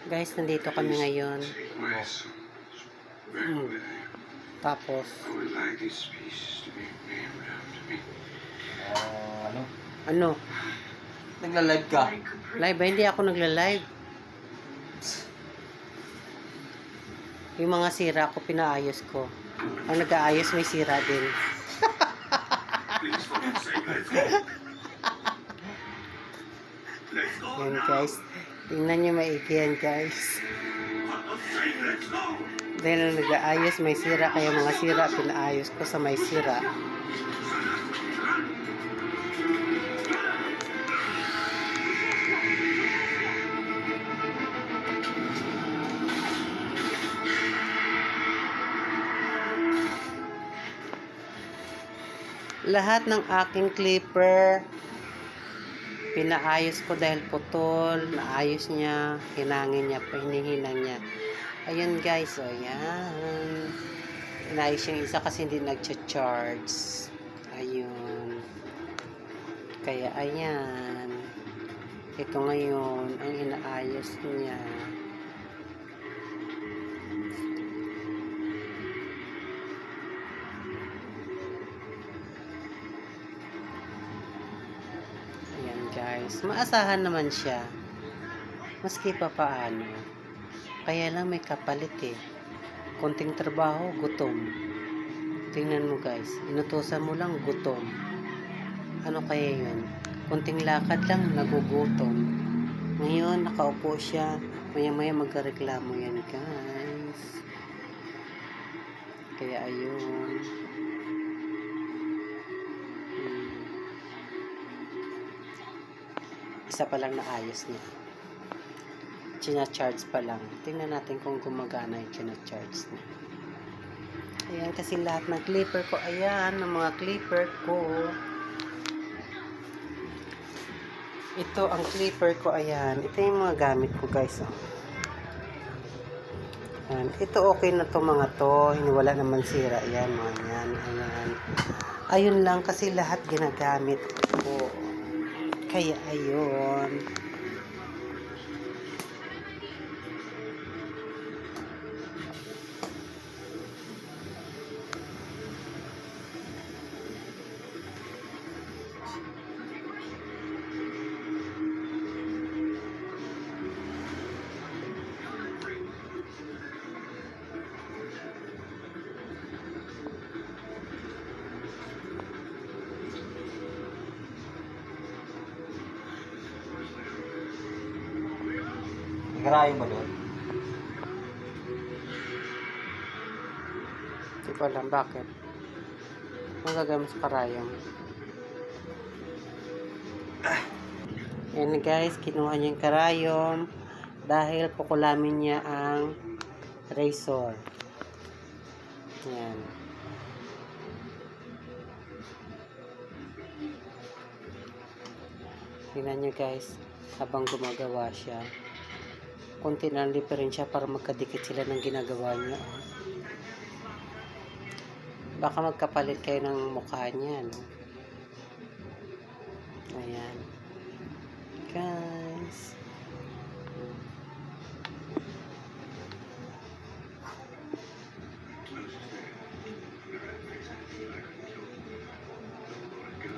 Guys, nandito kami ngayon. Tapos, Ano? ano? Nagla-live ka? Live ba? Hindi ako nagla-live. Yung mga sira ko, pinaayos ko. Ang nag-aayos, may sira din. Yan guys. Tingnan nyo maigi yan guys. Dahil ang nag-aayos, may sira. Kaya mga sira, pinaayos ko sa may sira. Lahat ng aking clipper, pinaayos ko dahil putol, naayos niya, hinangin niya, hinihinang niya. Ayun guys, o yan. Inayos yung isa kasi hindi nag-charge. Ayun. Kaya ayan. Ito ngayon, ang inaayos niya. Ayan guys, maasahan naman siya. Maski pa paano. Kaya lang may kapalit eh. Konting trabaho, gutom. Tingnan mo guys, inutusan mo lang, gutom. Ano kaya yun? Konting lakad lang, nagugutom. Ngayon, nakaupo siya. Maya-maya magkareklamo yan guys. Kaya ayun. Isa pa lang naayos niya. China-charge pa lang. Tingnan natin kung gumagana yung china-charge niya. Ayan, kasi lahat ng clipper ko, ayan, ng mga clipper ko. Ito ang clipper ko, ayan. Ito yung mga gamit ko, guys. Oh. Ayan. Ito okay na to mga to. Wala naman sira. Ayan, mga yan. Ayan. Ayun lang kasi lahat ginagamit ko. Kaya ayun. Nagarayo ba doon? Hindi ko alam bakit. Ang gagawin sa karayong. Yan guys, kinuha niya yung karayom dahil kukulamin niya ang razor. Yan. Tingnan nyo guys, habang gumagawa siya. Kunti na diferensya para magkadikit sila ng ginagawa niya. Baka magkapalit kayo ng mukha niya, no? Ayan. Guys.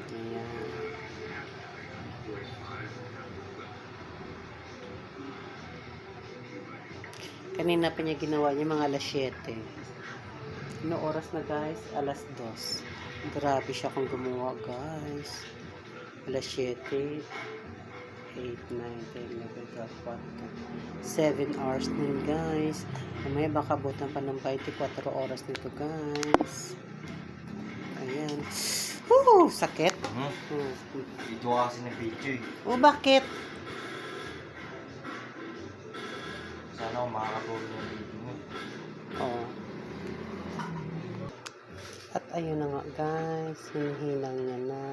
Ayan. Kanina pa niya ginawa niya mga alas 7. Ano oras na guys? Alas 2. Grabe siya kung gumawa guys. Alas 7. 8, 9, 10, 11, 12, 7 hours din guys. Mamaya baka butan pa ng 24 oras nito guys. Ayan. Woo! Sakit. Dito kasi na video eh. O bakit? Sana ako makakabawin yung video mo. Oh. At ayun na nga guys. Hinihinang niya na.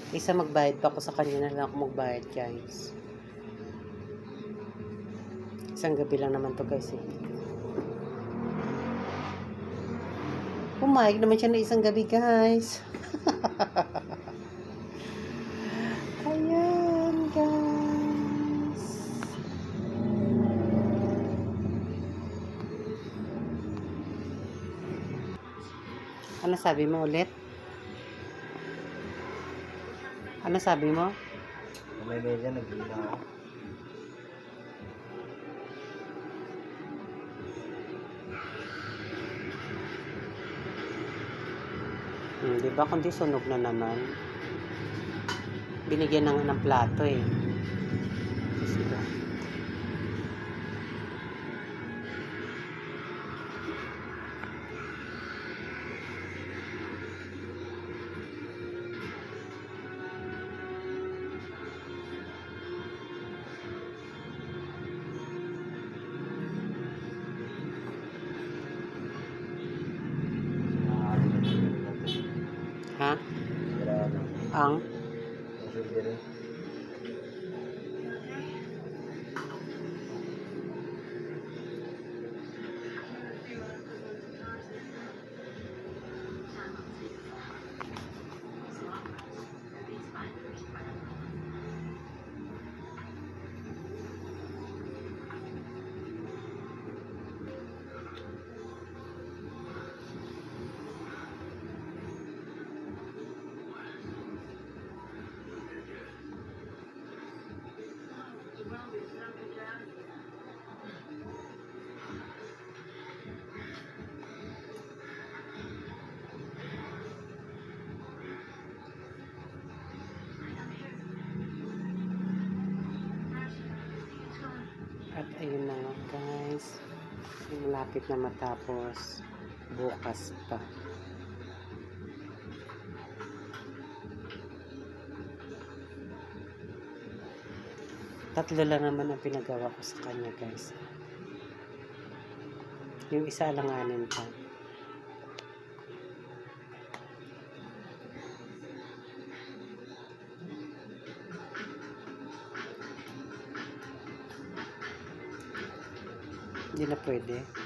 Isa magbayad pa ako sa kanya na lang ako magbayad, guys. Isang gabi lang naman to, guys. Pumayag naman siya na isang gabi, guys. Ayan, guys. Ano sabi mo ulit? Ano sabi mo? May medya nag-ina ako. Di ba? Kundi sunog na naman. Binigyan na nga ng plato eh. Diba? Ha? Sira na. Ang? Ang silbi rin. At ayun na nga, guys. Malapit na matapos. Bukas pa. Tatlo lang naman ang pinagawa ko sa kanya, guys. Yung isa alanganin pa. Hindi na pwede.